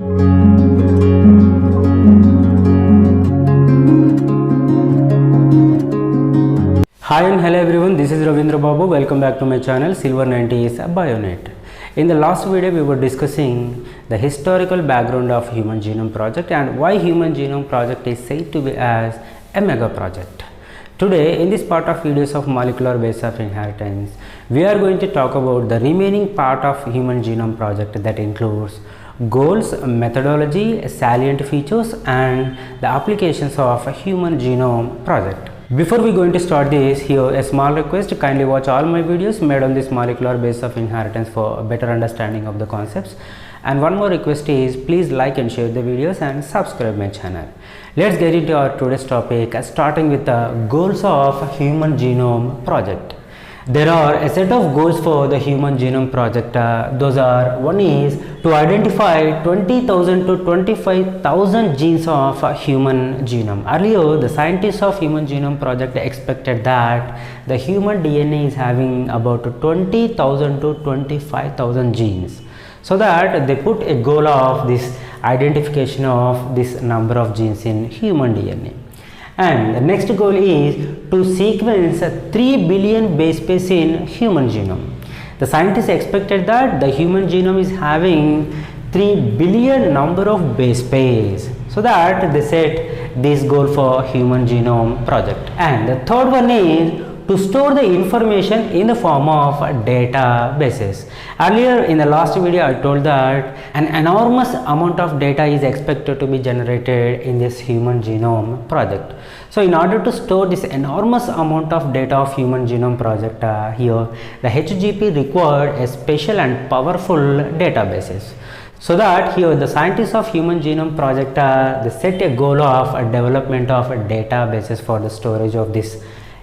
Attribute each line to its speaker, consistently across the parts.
Speaker 1: Hi and hello everyone, this is Ravindra Babu. Welcome back to my channel Silver 90s Bionet. In the last video we were discussing the historical background of Human Genome Project and why Human Genome Project is said to be as a mega project. Today in this part of videos of molecular base of inheritance, we are going to talk about the remaining part of Human Genome Project that includes goals, methodology, salient features and the applications of a Human Genome Project. Before we going to start this, here a small request: kindly watch all my videos made on this molecular base of inheritance for a better understanding of the concepts. And one more request is please like and share the videos and subscribe my channel. Let's get into our today's topic, starting with the goals of Human Genome Project. There are a set of goals for the Human Genome Project. Those are: one is to identify 20,000 to 25,000 genes of human genome. Earlier, the scientists of Human Genome Project expected that the human DNA is having about 20,000 to 25,000 genes. So that they put a goal of this identification of this number of genes in human DNA. And the next goal is to sequence 3 billion base pairs in human genome. The scientists expected that the human genome is having 3 billion number of base pairs. So that they set this goal for Human Genome Project. And the third one is to store the information in the form of databases. Earlier in the last video I told that an enormous amount of data is expected to be generated in this Human Genome Project. So in order to store this enormous amount of data of Human Genome Project, here the HGP required a special and powerful databases. So that here the scientists of Human Genome Project they set a goal of development of databases for the storage of this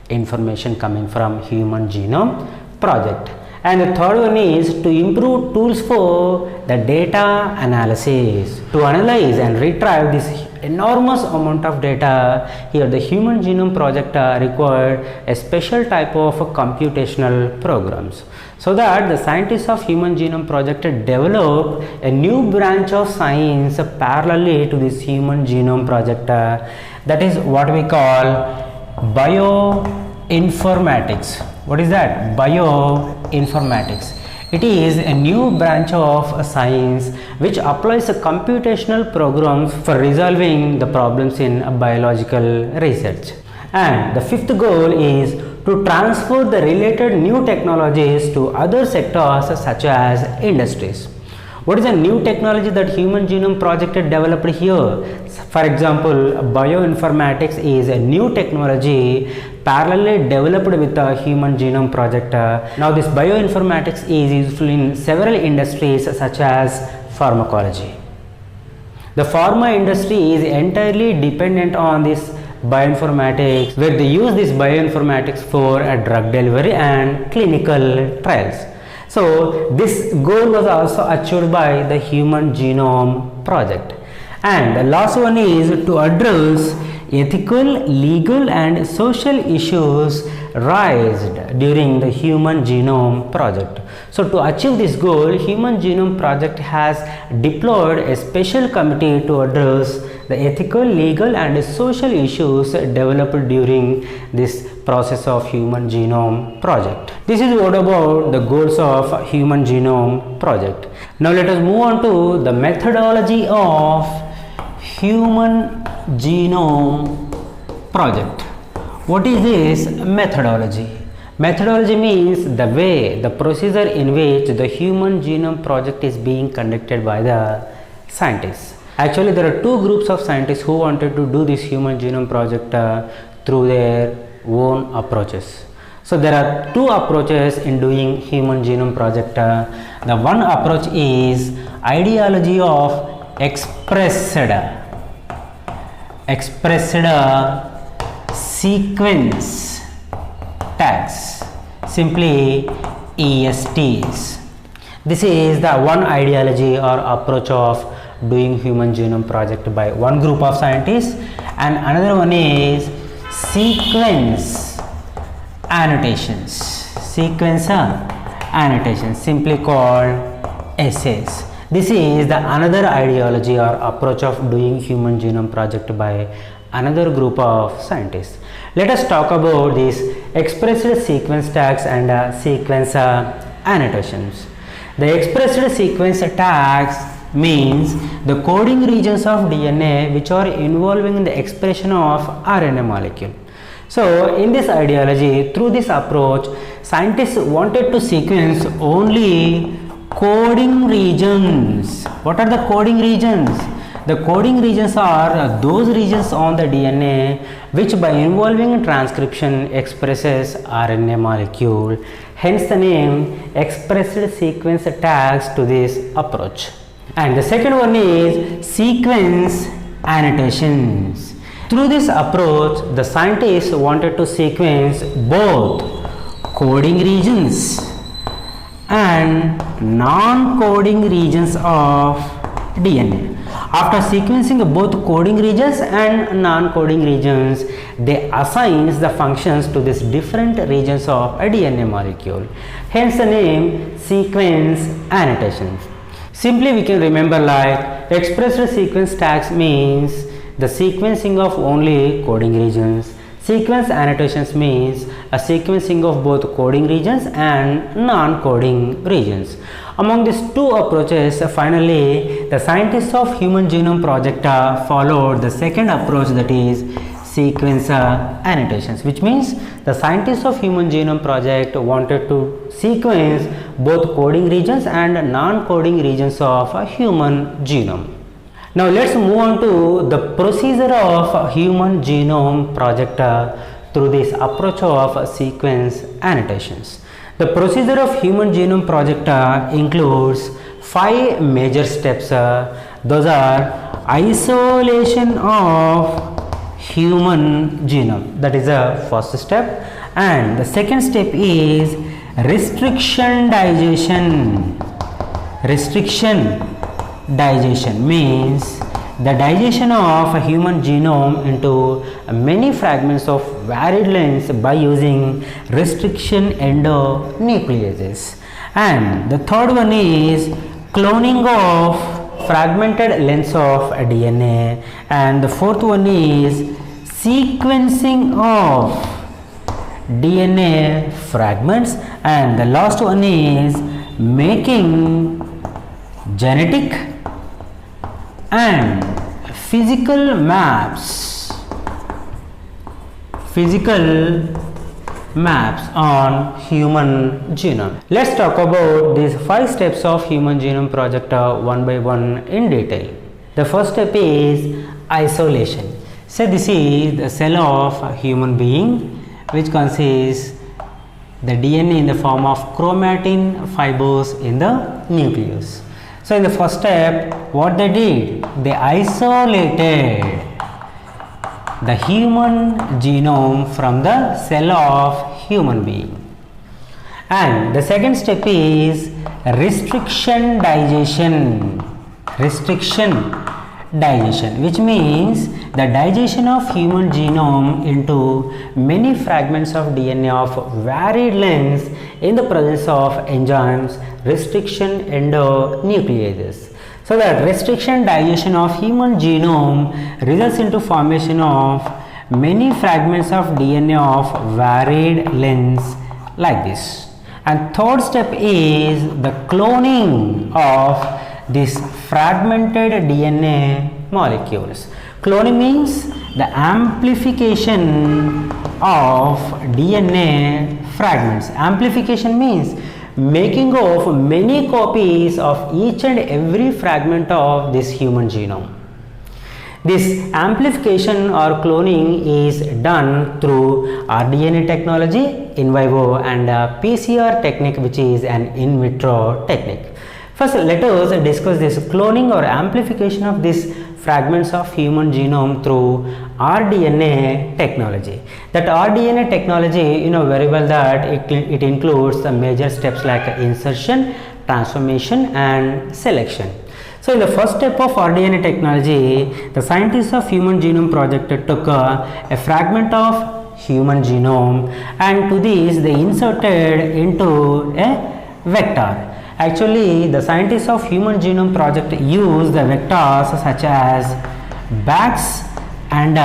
Speaker 1: information coming from Human Genome Project. And the third one is to improve tools for the data analysis. To analyze and retrieve this enormous amount of data, here the Human Genome Project required a special type of computational programs. So that the scientists of Human Genome Project developed a new branch of science parallelly to this Human Genome Project, that is what we call bioinformatics. What is that? Bioinformatics. It is a new branch of science which applies computational programs for resolving the problems in biological research. And the fifth goal is to transfer the related new technologies to other sectors such as industries. What is a new technology that Human Genome Project developed here? For example, bioinformatics is a new technology parallelly developed with the Human Genome Project. Now this bioinformatics is useful in several industries such as pharmacology. The pharma industry is entirely dependent on this bioinformatics, where they use this bioinformatics for a drug delivery and clinical trials. So this goal was also achieved by the Human Genome Project. And the last one is to address ethical, legal and social issues raised during the Human Genome Project. So to achieve this goal, Human Genome Project has deployed a special committee to address the ethical, legal and social issues developed during this process of Human Genome Project. This is what about the goals of Human Genome Project. Now let us move on to the methodology of Human Genome Project. What is this methodology? Methodology means the way, the procedure in which the Human Genome Project is being conducted by the scientists. Actually, there are two groups of scientists who wanted to do this Human Genome Project through their own approaches. So there are two approaches in doing Human Genome Project. The one approach is ideology of expressed sequence tags, simply ESTs. This is the one ideology or approach of doing Human Genome Project by one group of scientists, and another one is sequence annotations, simply called essays. This is the another ideology or approach of doing human genome project by another group of scientists. Let us talk about these expressed sequence tags and sequence annotations. The expressed sequence tags means the coding regions of DNA which are involving in the expression of RNA molecule. So in this ideology, through this approach, scientists wanted to sequence only coding regions. What are the coding regions? The coding regions are those regions on the DNA which by involving transcription expresses RNA molecule. Hence the name expressed sequence tags to this approach. And the second one is sequence annotations. Through this approach, the scientists wanted to sequence both coding regions and non-coding regions of DNA. After sequencing both coding regions and non-coding regions, they assign the functions to these different regions of a DNA molecule. Hence the name sequence annotations. Simply we can remember like expressed sequence tags means the sequencing of only coding regions. Sequence annotations means a sequencing of both coding regions and non-coding regions. Among these two approaches, finally the scientists of Human Genome Project followed the second approach, that is sequence annotations, which means the scientists of Human Genome Project wanted to sequence both coding regions and non-coding regions of a human genome. Now let's move on to the procedure of Human Genome Project through this approach of sequence annotations. The procedure of Human Genome Project includes 5 major steps. Those are isolation of human genome, that is the first step, and the second step is restriction digestion. Restriction digestion means the digestion of a human genome into many fragments of varied lengths by using restriction endonucleases. And the third one is cloning of fragmented lengths of DNA, and the fourth one is sequencing of DNA fragments, and the last one is making genetic and physical maps on human genome. Let's talk about these 5 steps of Human Genome Project one by one in detail. The first step is isolation. So this is the cell of a human being which consists the DNA in the form of chromatin fibers in the nucleus. So in the first step, what they did, they isolated the human genome from the cell of human being. And the second step is restriction digestion. Restriction digestion, which means the digestion of human genome into many fragments of DNA of varied lengths in the presence of enzymes restriction endonucleases. So that restriction digestion of human genome results into formation of many fragments of DNA of varied lengths like this. And third step is the cloning of these fragmented DNA molecules. Cloning means the amplification of DNA fragments. Amplification means making of many copies of each and every fragment of this human genome. This amplification or cloning is done through rDNA technology in vivo and PCR technique, which is an in vitro technique. First, let us discuss this cloning or amplification of these fragments of human genome through rDNA technology. That rDNA technology, you know very well that it includes the major steps like insertion, transformation and selection. So in the first step of rDNA technology, the scientists of Human Genome Project took a fragment of human genome, and to this they inserted into a vector. Actually, the scientists of Human Genome Project use the vectors such as BAX and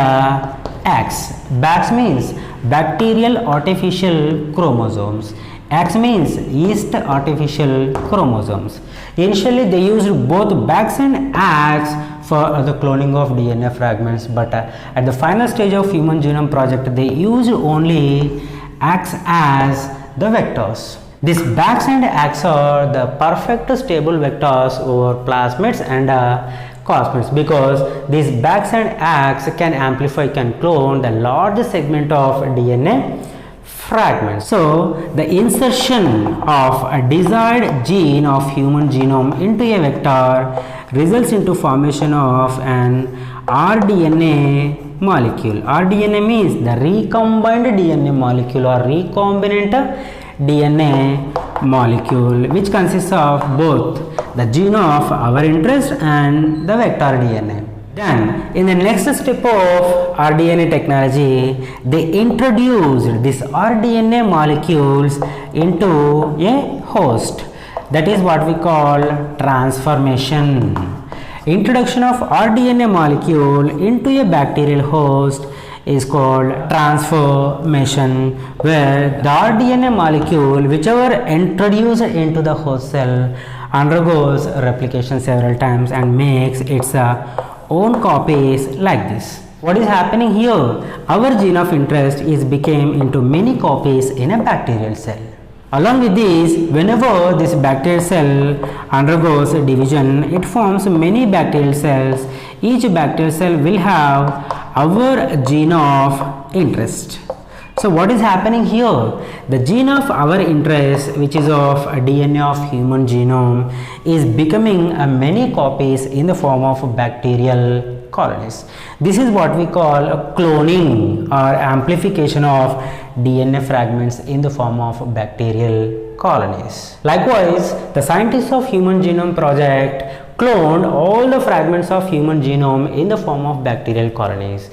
Speaker 1: X. BAX means bacterial artificial chromosomes. X means yeast artificial chromosomes. Initially, they used both BAX and X for the cloning of DNA fragments, but at the final stage of Human Genome Project, they used only X as the vectors. These BAX and X are the perfect stable vectors over plasmids and cosmids, because these BAX and X can clone the large segment of DNA fragments. So the insertion of a desired gene of human genome into a vector results into formation of an rDNA molecule. rDNA means the recombined DNA molecule or recombinant DNA molecule, which consists of both the gene of our interest and the vector DNA. Then in the next step of rDNA technology, they introduced these rDNA molecules into a host. That is what we call transformation. Introduction of rDNA molecule into a bacterial host is called transformation, where the rDNA molecule whichever introduced into the host cell undergoes replication several times and makes its own copies like this. What is happening here? Our gene of interest is became into many copies in a bacterial cell. Along with this, whenever this bacterial cell undergoes division, it forms many bacterial cells. Each bacterial cell will have our gene of interest. So what is happening here? The gene of our interest, which is of DNA of human genome, is becoming many copies in the form of bacterial colonies. This is what we call cloning or amplification of DNA fragments in the form of bacterial colonies. Likewise, the scientists of Human Genome Project cloned all the fragments of human genome in the form of bacterial colonies.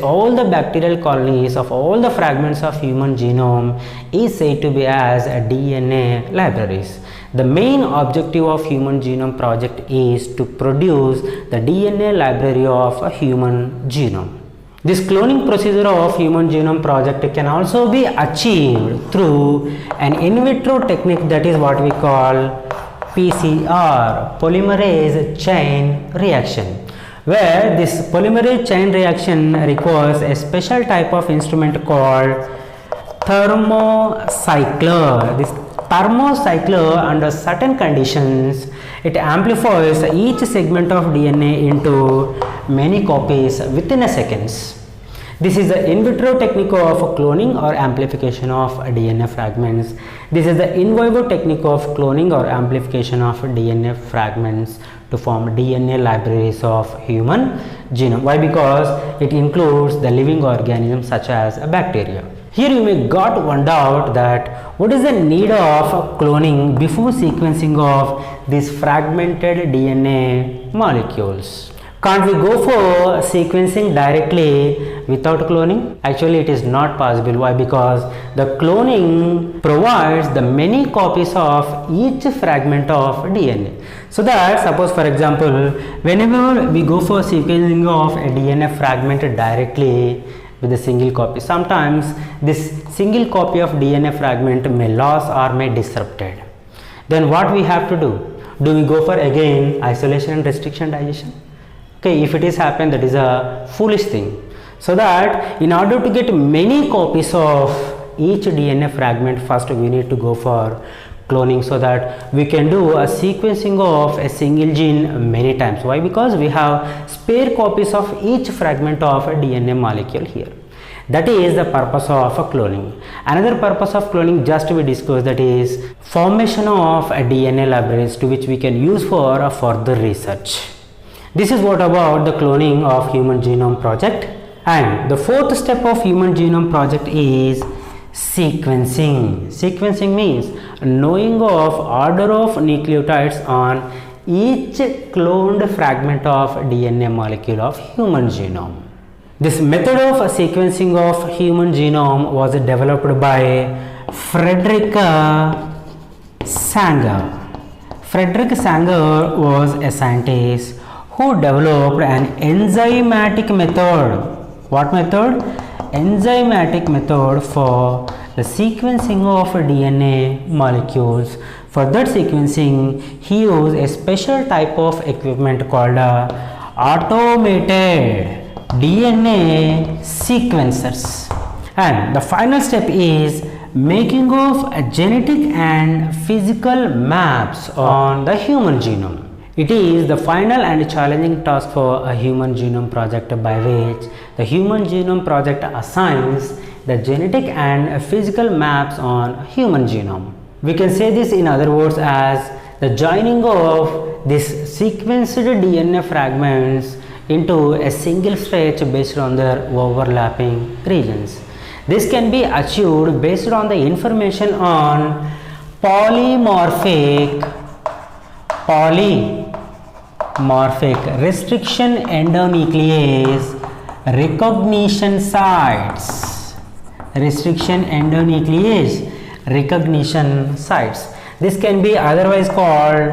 Speaker 1: All the bacterial colonies of all the fragments of human genome is said to be as DNA libraries. The main objective of Human Genome Project is to produce the DNA library of a human genome. This cloning procedure of Human Genome Project can also be achieved through an in vitro technique, that is what we call PCR, polymerase chain reaction, where this polymerase chain reaction requires a special type of instrument called thermocycler. This thermocycler, under certain conditions, it amplifies each segment of DNA into many copies within a seconds. This is the in vitro technique of cloning or amplification of DNA fragments. This is the in vivo technique of cloning or amplification of DNA fragments to form DNA libraries of human genome. Why? Because it includes the living organisms such as a bacteria. Here you may got one doubt that what is the need of cloning before sequencing of these fragmented DNA molecules? Can't we go for sequencing directly without cloning? Actually, it is not possible. Why? Because the cloning provides the many copies of each fragment of DNA. So that, suppose for example, whenever we go for sequencing of a DNA fragment directly with a single copy, sometimes this single copy of DNA fragment may lose or may disrupted. Then what we have to do? Do we go for again isolation and restriction digestion? Okay, if it is happened, that is a foolish thing. So that in order to get many copies of each DNA fragment, first we need to go for cloning, so that we can do a sequencing of a single gene many times. Why? Because we have spare copies of each fragment of a DNA molecule here. That is the purpose of cloning. Another purpose of cloning, just we discussed, that is formation of a DNA libraries to which we can use for further research. This is what about the cloning of Human Genome Project. And the fourth step of Human Genome Project is sequencing. Sequencing means knowing of order of nucleotides on each cloned fragment of DNA molecule of human genome. This method of sequencing of human genome was developed by Frederick Sanger. Frederick Sanger was a scientist who developed an enzymatic method. What method? Enzymatic method for the sequencing of DNA molecules. For that sequencing, he used a special type of equipment called automated DNA sequencers. And the final step is making of genetic and physical maps on the human genome. It is the final and challenging task for a human genome project by which the human genome project assigns the genetic and physical maps on human genome. We can say this in other words as the joining of these sequenced DNA fragments into a single stretch based on their overlapping regions. This can be achieved based on the information on polymorphic restriction endonuclease recognition sites. Restriction endonuclease recognition sites. This can be otherwise called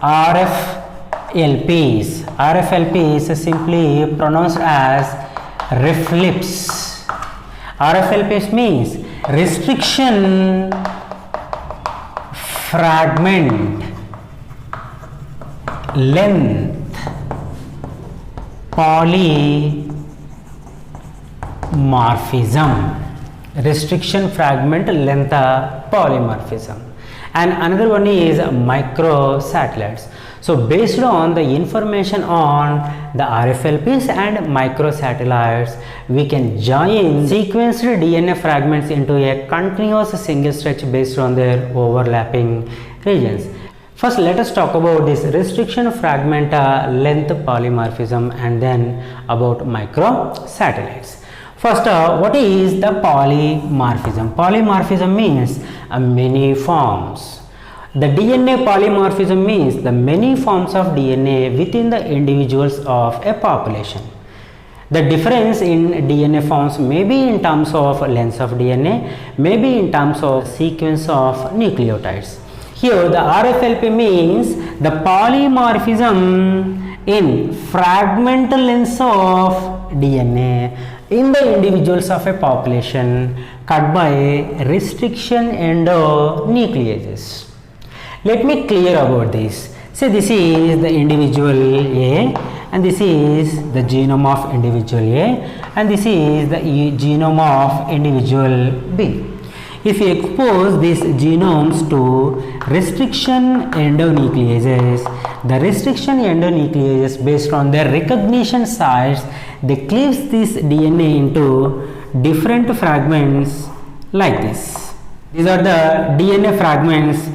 Speaker 1: RFLPs. RFLPs is simply pronounced as RFLPs. RFLPs means restriction fragment length polymorphism. Restriction fragment length polymorphism. And another one is microsatellites. So based on the information on the RFLPs and microsatellites, we can join sequenced DNA fragments into a continuous single stretch based on their overlapping regions. First, let us talk about this restriction fragment length polymorphism and then about microsatellites. First, what is the polymorphism? Polymorphism means many forms. The DNA polymorphism means the many forms of DNA within the individuals of a population. The difference in DNA forms may be in terms of length of DNA, may be in terms of sequence of nucleotides. Here the RFLP means the polymorphism in fragment lengths of DNA in the individuals of a population cut by restriction endonucleases. Let me clear about this. Say this is the individual A and this is the genome of individual A and this is the genome of individual B. If we expose these genomes to restriction endonucleases, the restriction endonucleases based on their recognition sites, they cleaves this DNA into different fragments like this. These are the DNA fragments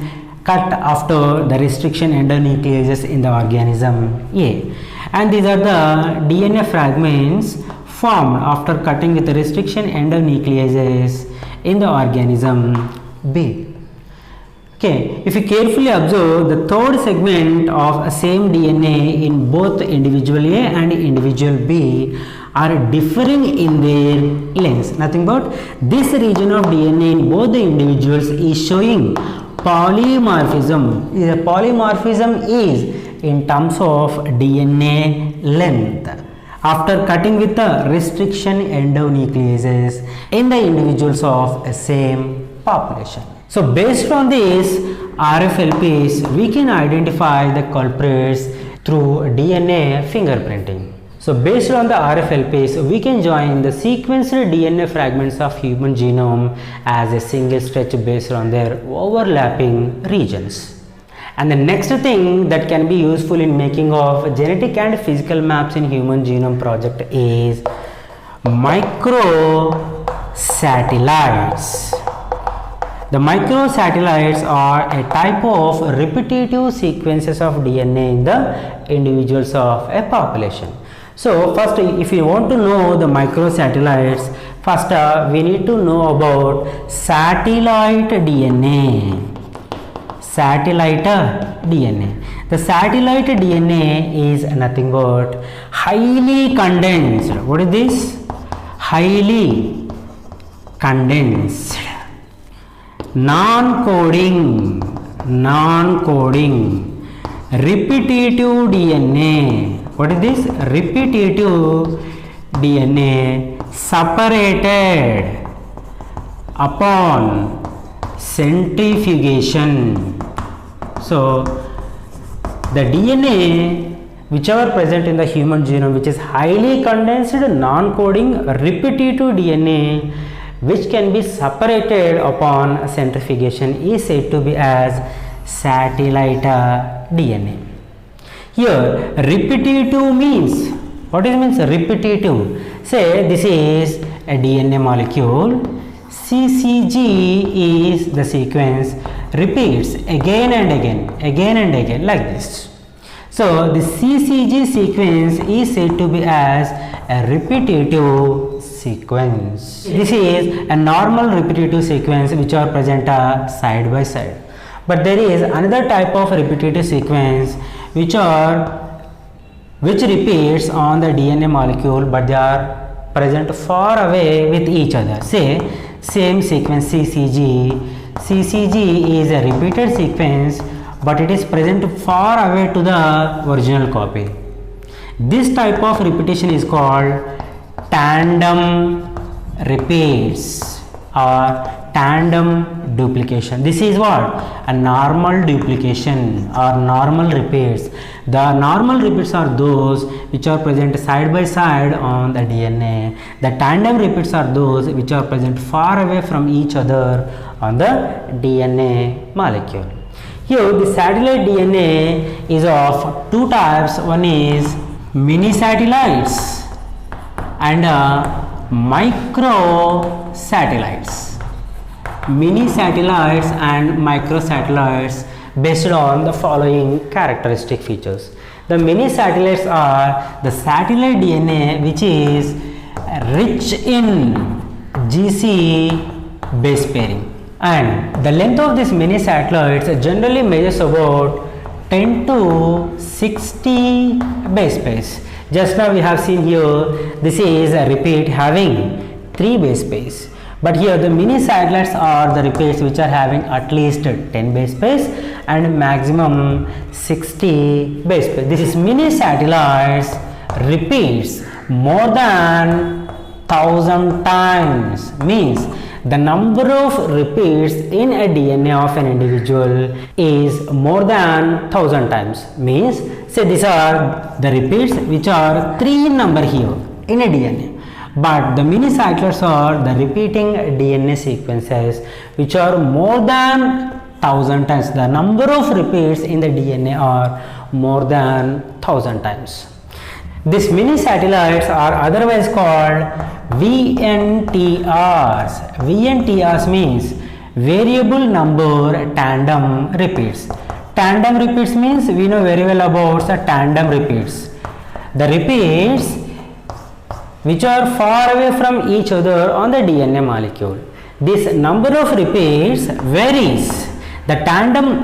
Speaker 1: cut after the restriction endonucleases in the organism A, and these are the DNA fragments formed after cutting with the restriction endonucleases in the organism B. Okay, if you carefully observe, the third segment of same DNA in both individual A and individual B are differing in their lengths. Nothing but this region of DNA in both the individuals is showing polymorphism. The polymorphism is in terms of DNA length after cutting with the restriction endonucleases in the individuals of a same population. So based on this RFLPs, we can identify the culprits through DNA fingerprinting. So based on the RFLPs, we can join the sequenced DNA fragments of human genome as a single stretch based on their overlapping regions. And the next thing that can be useful in making of genetic and physical maps in human genome project is microsatellites. The microsatellites are a type of repetitive sequences of DNA in the individuals of a population. So first, if you want to know the microsatellites, first we need to know about satellite DNA. Satellite DNA. The satellite DNA is nothing but highly condensed. What is this? Highly condensed, non-coding repetitive DNA. What is this? Repetitive DNA separated upon centrifugation. So the DNA whichever present in the human genome, which is highly condensed non-coding repetitive DNA which can be separated upon centrifugation, is said to be as satellite DNA. Here repetitive means, what it means repetitive? Say this is a DNA molecule, CCG is the sequence, repeats again and again like this. So the CCG sequence is said to be as a repetitive sequence. This is a normal repetitive sequence which are present side by side. But there is another type of repetitive sequence which repeats on the DNA molecule, but they are present far away with each other. Say same sequence CCG. CCG is a repeated sequence, but it is present far away to the original copy. This type of repetition is called tandem repeats or tandem duplication. This is what? A normal duplication or normal repeats. The normal repeats are those which are present side by side on the DNA. The tandem repeats are those which are present far away from each other on the DNA molecule. Here the satellite DNA is of two types. One is mini satellites and microsatellites. Mini satellites and microsatellites based on the following characteristic features. The mini satellites are the satellite DNA which is rich in GC base pairing, and the length of these mini satellites generally measures about 10 to 60 base pairs. Just now we have seen here, this is a repeat having 3 base pairs. But here the mini satellites are the repeats which are having at least 10 base pairs and maximum 60 base pairs. This is mini satellites repeats more than 1000 times, means the number of repeats in a DNA of an individual is more than 1000 times. Means say these are the repeats which are 3 in number here in a DNA. But the mini satellites are the repeating DNA sequences which are more than 1000 times. The number of repeats in the DNA are more than 1000 times. These mini satellites are otherwise called VNTRs. VNTRs means variable number tandem repeats. Tandem repeats means we know very well about the tandem repeats. The repeats which are far away from each other on the DNA molecule. This number of repeats varies. The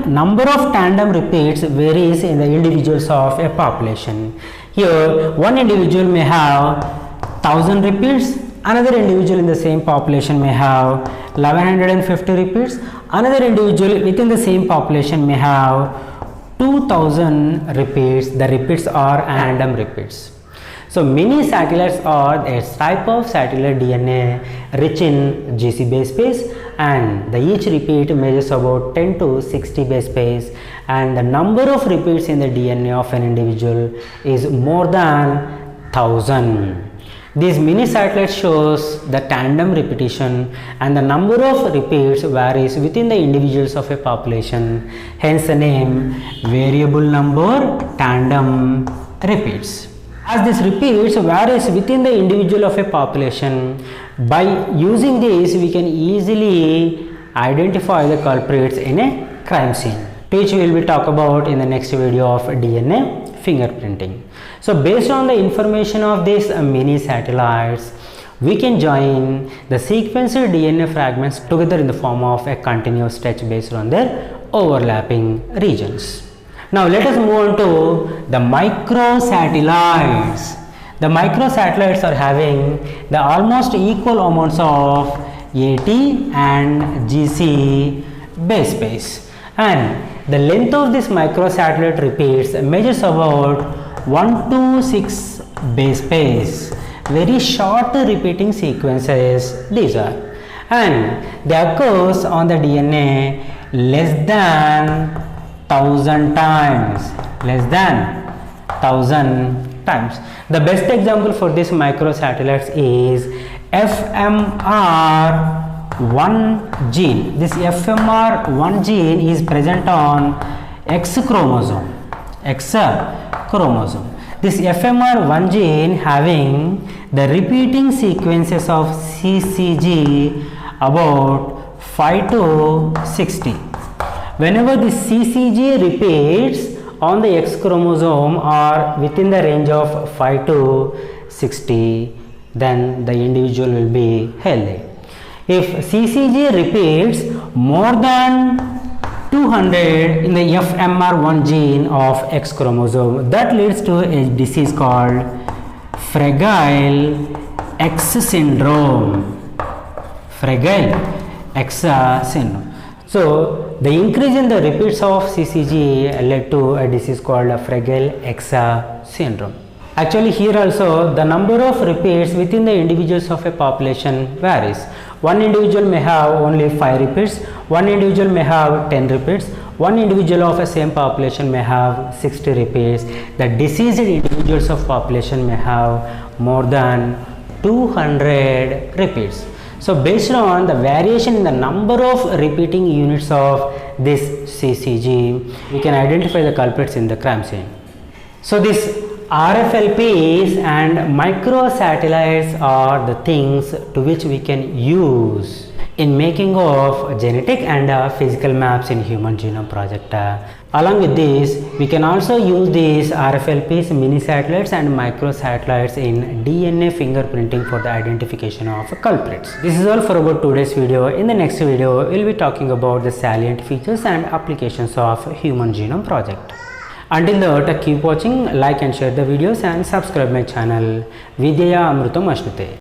Speaker 1: number of tandem repeats varies in the individuals of a population. Here one individual may have 1000 repeats, another individual in the same population may have 1150 repeats, another individual within the same population may have 2000 repeats. The repeats are tandem repeats. So mini satellites are a type of satellite DNA rich in GC base pairs, and each repeat measures about 10 to 60 base pairs, and the number of repeats in the DNA of an individual is more than 1000. These mini satellites shows the tandem repetition, and the number of repeats varies within the individuals of a population, hence the name variable number tandem repeats. As this repeats varies within the individual of a population, by using this we can easily identify the culprits in a crime scene, which we will talk about in the next video of DNA fingerprinting. So based on the information of these mini satellites, we can join the sequenced DNA fragments together in the form of a continuous stretch based on their overlapping regions. Now let us move on to the microsatellites. The microsatellites are having the almost equal amounts of AT and GC base pairs, and The length of this microsatellite repeats measures about 1 to 6 base pairs. Very short repeating sequences these are, and they occurs on the DNA less than 1000 times. The best example for this microsatellites is FMR1 gene. This FMR1 gene is present on X chromosome. This FMR1 gene having the repeating sequences of CCG about 5 to 60. Whenever the CCG repeats on the X chromosome or within the range of 5 to 60, then the individual will be healthy. If CCG repeats more than 200 in the FMR1 gene of X chromosome, that leads to a disease called Fragile X syndrome. So the increase in the repeats of CCG led to a disease called Fragile X syndrome. Actually, here also the number of repeats within the individuals of a population varies. One individual may have only 5 repeats, one individual may have 10 repeats, one individual of a same population may have 60 repeats. The diseased individuals of population may have more than 200 repeats. So based on the variation in the number of repeating units of this CCG, we can identify the culprits in the crime scene. So this RFLPs and microsatellites are the things to which we can use in making of genetic and physical maps in Human Genome Project. Along with this, we can also use these RFLPs, mini satellites and microsatellites in DNA fingerprinting for the identification of culprits. This is all for about today's video. In the next video, we will be talking about the salient features and applications of Human Genome Project. Until that, keep watching, like and share the videos and subscribe my channel. Vidyaya Amrutam Ashnute.